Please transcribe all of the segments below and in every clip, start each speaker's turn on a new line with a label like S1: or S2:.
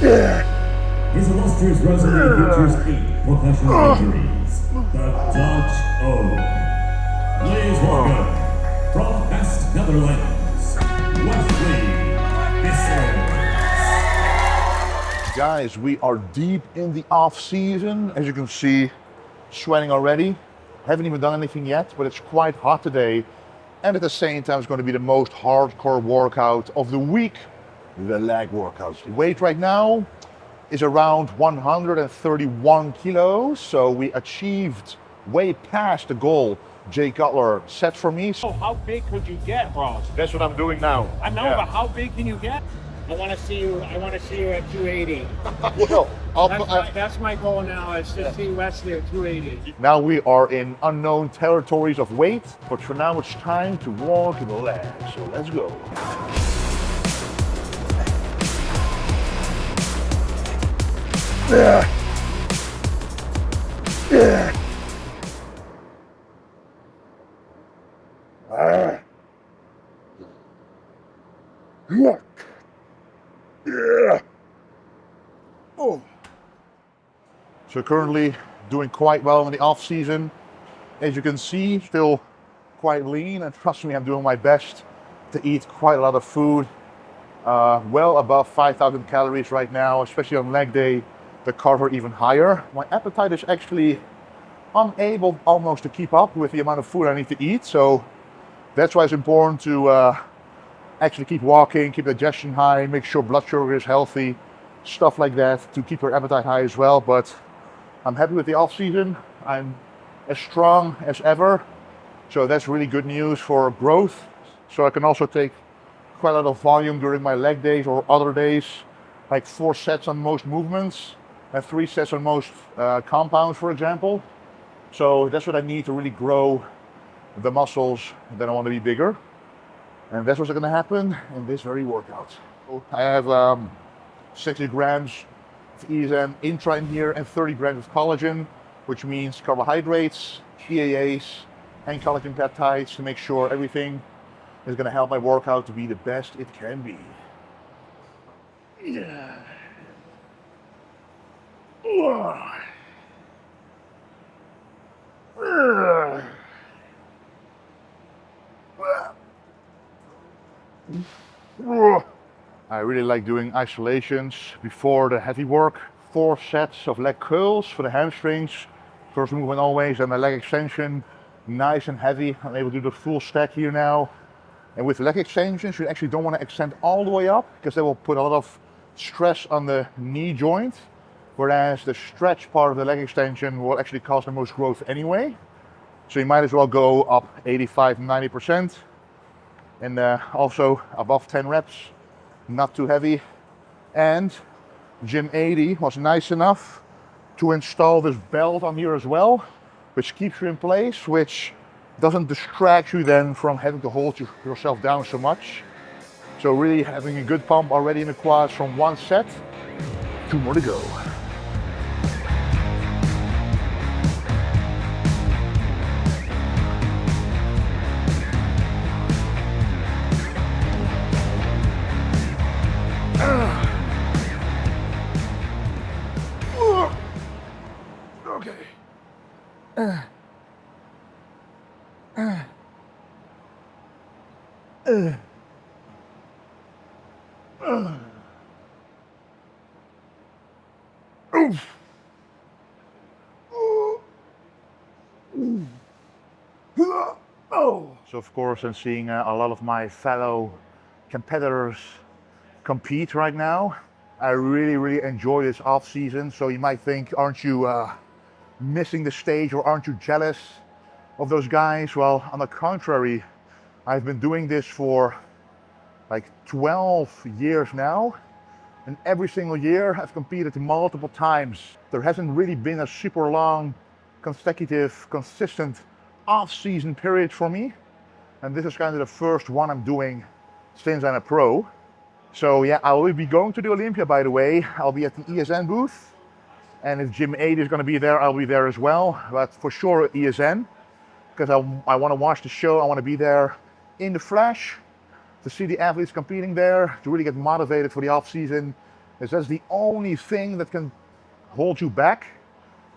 S1: His illustrious resume features 8 professional injuries. The Dutch O. Please welcome, from Best Netherlands, Wesley Vissers.
S2: Guys, we are deep in the off season. As you can see, sweating already. Haven't even done anything yet, but it's quite hot today. And at the same time, it's going to be the most hardcore workout of the week, the leg workouts. The weight right now is around 131 kilos. So we achieved way past the goal Jay Cutler set for me.
S3: Oh, how big could you get, bro?
S2: That's what I'm doing now.
S3: I know, but how big can you get? I want to see you at 280.
S2: Well,
S3: That's my goal now, is to see Wesley at 280.
S2: now we are in unknown territories of weight, but for now it's time to walk the leg. So let's go. Oh. So currently doing quite well in the off season. As you can see, still quite lean, and trust me, I'm doing my best to eat quite a lot of food. Well above 5,000 calories right now, especially on leg day, the carbs are even higher. My appetite is actually unable almost to keep up with the amount of food I need to eat. So that's why it's important to actually keep walking, keep digestion high, make sure blood sugar is healthy, stuff like that to keep your appetite high as well. But I'm happy with the off season. I'm as strong as ever. So that's really good news for growth. So I can also take quite a lot of volume during my leg days or other days, like 4 sets on most movements and 3 sets on most compounds, for example. So that's what I need to really grow the muscles. Then I want to be bigger. And that's what's going to happen in this very workout. I have 60 grams of ESN intra in here and 30 grams of collagen, which means carbohydrates, EAAs, and collagen peptides to make sure everything is going to help my workout to be the best it can be. Yeah. I really like doing isolations before the heavy work. 4 sets of leg curls for the hamstrings. First movement always, and my leg extension, nice and heavy. I'm able to do the full stack here now. And with leg extensions, you actually don't want to extend all the way up because they will put a lot of stress on the knee joint. Whereas the stretch part of the leg extension will actually cause the most growth anyway. So you might as well go up 85, 90%. And also above 10 reps, not too heavy. And Gym 80 was nice enough to install this belt on here as well, which keeps you in place, which doesn't distract you then from having to hold yourself down so much. So really having a good pump already in the quads from 1 set, 2 more to go. So of course I'm seeing a lot of my fellow competitors compete right now. I really enjoy this off season. So you might think, aren't you missing the stage, or aren't you jealous of those guys? Well, on the contrary, I've been doing this for like 12 years now, and every single year I've competed multiple times. There hasn't really been a super long, consecutive, consistent off-season period for me, and this is kind of the first one I'm doing since I'm a pro. So yeah, I will be going to the Olympia, by the way. I'll be at the ESN booth, and if Gym 8 is going to be there, I'll be there as well, but for sure ESN, because I want to watch the show. I want to be there in the flesh to see the athletes competing there, to really get motivated for the off season is that's the only thing that can hold you back.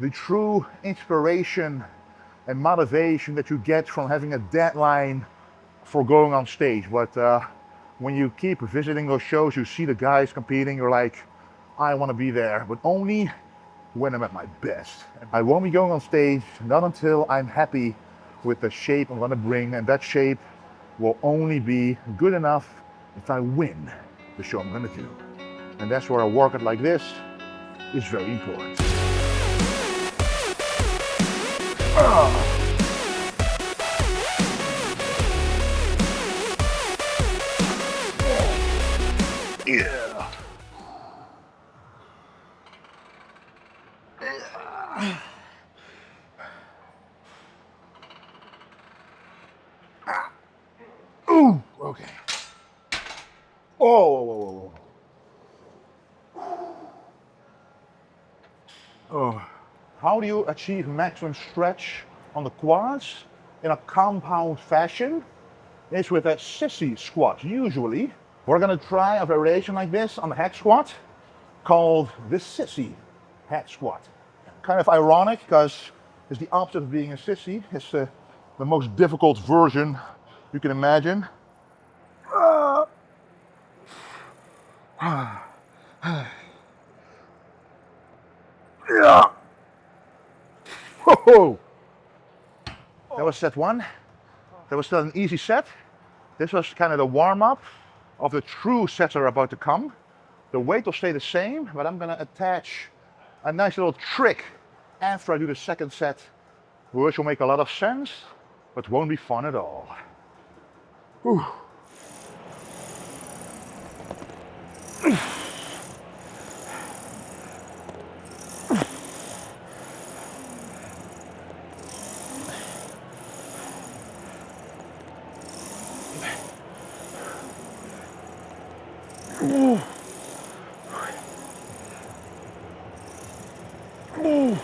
S2: The true inspiration and motivation that you get from having a deadline for going on stage. But when you keep visiting those shows, you see the guys competing, you're like, I want to be there, but only when I'm at my best. I won't be going on stage, not until I'm happy with the shape I'm gonna bring, and that shape will only be good enough if I win the show I'm gonna do. And that's where a workout like this is very important. Yeah. Ooh, okay. Oh, whoa, whoa, whoa. Oh. How do you achieve maximum stretch on the quads in a compound fashion? It's with a sissy squat, usually. We're gonna try a variation like this on the hack squat called the sissy hack squat. Kind of ironic because it's the opposite of being a sissy. It's the most difficult version you can imagine. Whoa. That was set one. That was still an easy set. This was kind of the warm-up of the true sets that are about to come. The weight will stay the same, but I'm gonna attach a nice little trick after I do the second set, which will make a lot of sense, but won't be fun at all. Whew. Ooh. Ooh.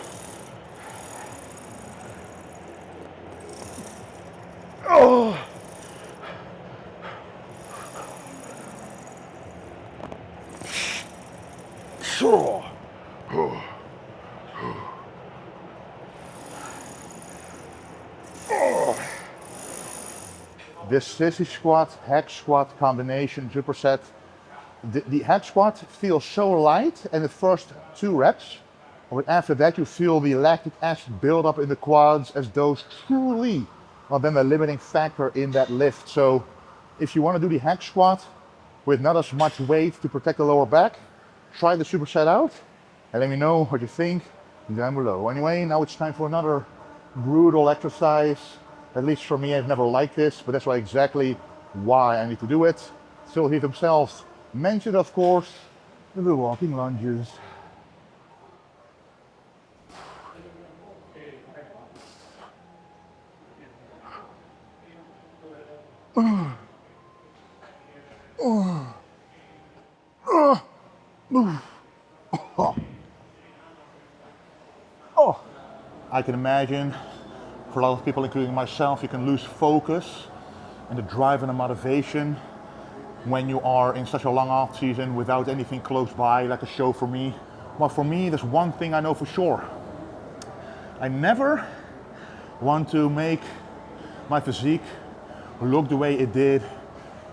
S2: Oh. So. Oh. This sissy squat, hack squat combination superset. The hack squat feels so light in the first 2 reps, but after that you feel the lactic acid build up in the quads as those truly are then the limiting factor in that lift. So if you want to do the hack squat with not as much weight to protect the lower back, try the superset out and let me know what you think down below. Anyway, now it's time for another brutal exercise. At least for me, I've never liked this, but that's exactly why I need to do it. Still he himself mentioned, of course, the walking lunges. Oh, I can imagine for a lot of people, including myself, you can lose focus and the drive and the motivation when you are in such a long off season without anything close by, like a show for me. Well, for me, there's one thing I know for sure. I never want to make my physique look the way it did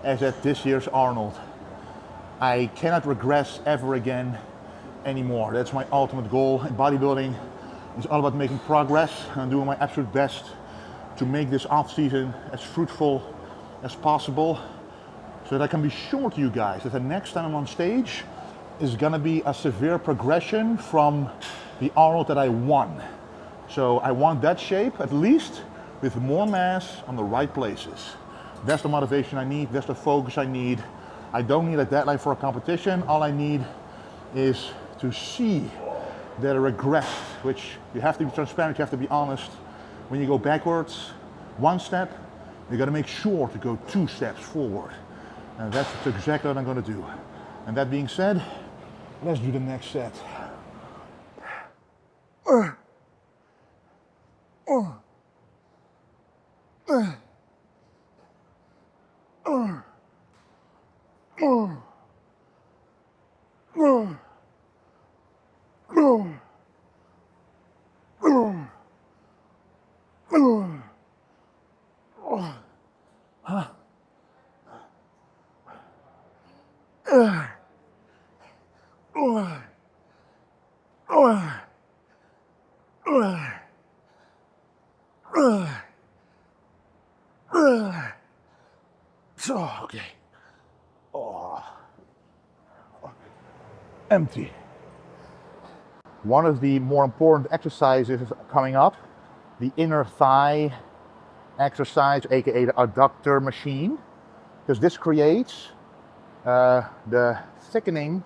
S2: as at this year's Arnold. I cannot regress ever again anymore. That's my ultimate goal in bodybuilding. It's all about making progress and doing my absolute best to make this off season as fruitful as possible, so that I can be sure to you guys that the next time I'm on stage is gonna be a severe progression from the Arnold that I won. So I want that shape, at least with more mass on the right places. That's the motivation I need, that's the focus I need. I don't need a deadline for a competition. All I need is to see that I regress, which you have to be transparent, you have to be honest. When you go backwards 1 step, you gotta make sure to go 2 steps forward. And that's exactly what I'm gonna do. And that being said, let's do the next set. Okay. Oh. Empty. One of the more important exercises is coming up, the inner thigh exercise, aka the adductor machine, because this creates the thickening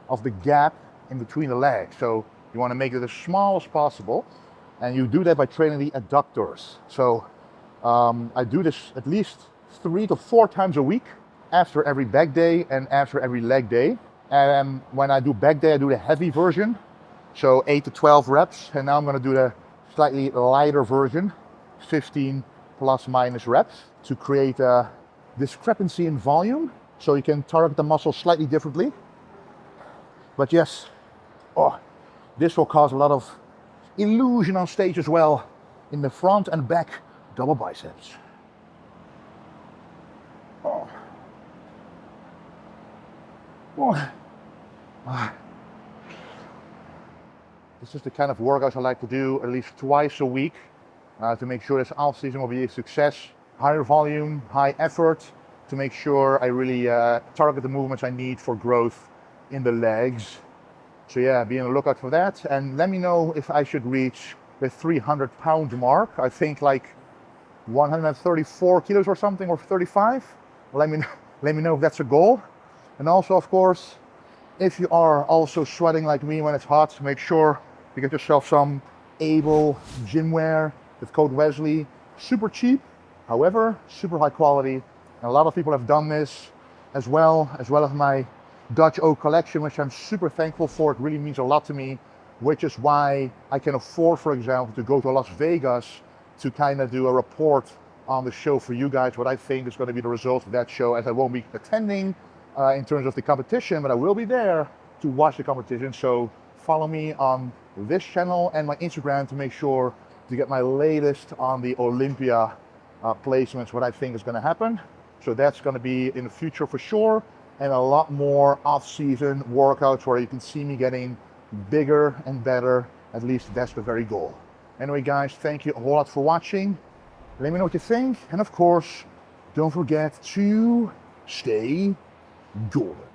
S2: of the gap in between the legs. So you want to make it as small as possible, and you do that by training the adductors. So I do this at least 3 to 4 times a week, after every back day and after every leg day. And when I do back day, I do the heavy version, so 8 to 12 reps, and now I'm going to do the slightly lighter version, 15 plus minus reps, to create a discrepancy in volume, so you can target the muscle slightly differently. But yes, this will cause a lot of illusion on stage as well, in the front and back double biceps. This is the kind of workouts I like to do at least twice a week to make sure this off season will be a success. Higher volume, high effort, to make sure I really target the movements I need for growth in the legs. So yeah, be on the lookout for that. And let me know if I should reach the 300-pound mark. I think like 134 kilos or something, or 35. Let me know if that's a goal. And also, of course, if you are also sweating like me when it's hot, make sure you get yourself some Able gym wear with code Wesley. Super cheap, however, super high quality. And a lot of people have done this as well as my Dutch oak collection, which I'm super thankful for. It really means a lot to me, which is why I can afford, for example, to go to Las Vegas to kind of do a report on the show for you guys, what I think is going to be the result of that show, as I won't be attending in terms of the competition, but I will be there to watch the competition. So follow me on this channel and my Instagram to make sure to get my latest on the Olympia placements, what I think is going to happen. So that's going to be in the future for sure, and a lot more off-season workouts where you can see me getting bigger and better. At least that's the very goal. Anyway guys, thank you a whole lot for watching. Let me know what you think, and of course, don't forget to stay golden.